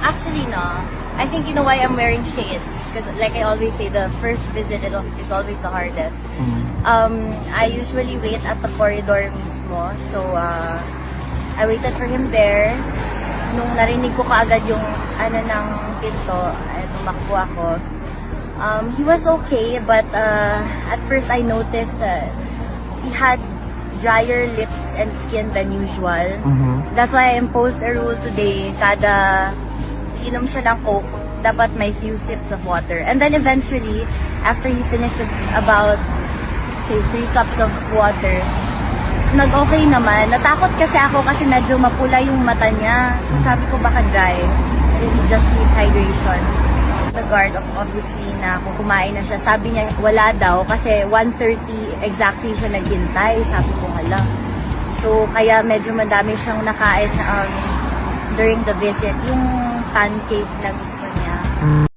Actually, no. I think you know why I'm wearing shades. Because like I always say, the first visit is always the hardest. I usually wait at the corridor mismo. So, I waited for him there. Nung narinig ko kaagad yung ng pinto, tumakbo ako. He was okay, but at first I noticed that he had drier lips and skin than usual. That's why I imposed a rule today. Kada inom siya ng Coke, dapat may few sips of water. And then eventually, after he finished about, say, 3 cups of water, nag-okay naman. Natakot kasi ako kasi medyo mapula yung mata niya. So sabi ko baka dry. He just needs hydration. The guard, obviously, na kung kumain na siya, sabi niya wala daw kasi 1:30 exactly siya naghintay. Sabi ko hala. So kaya medyo madami siyang nakain during the visit. Yung pancake na gusto niya.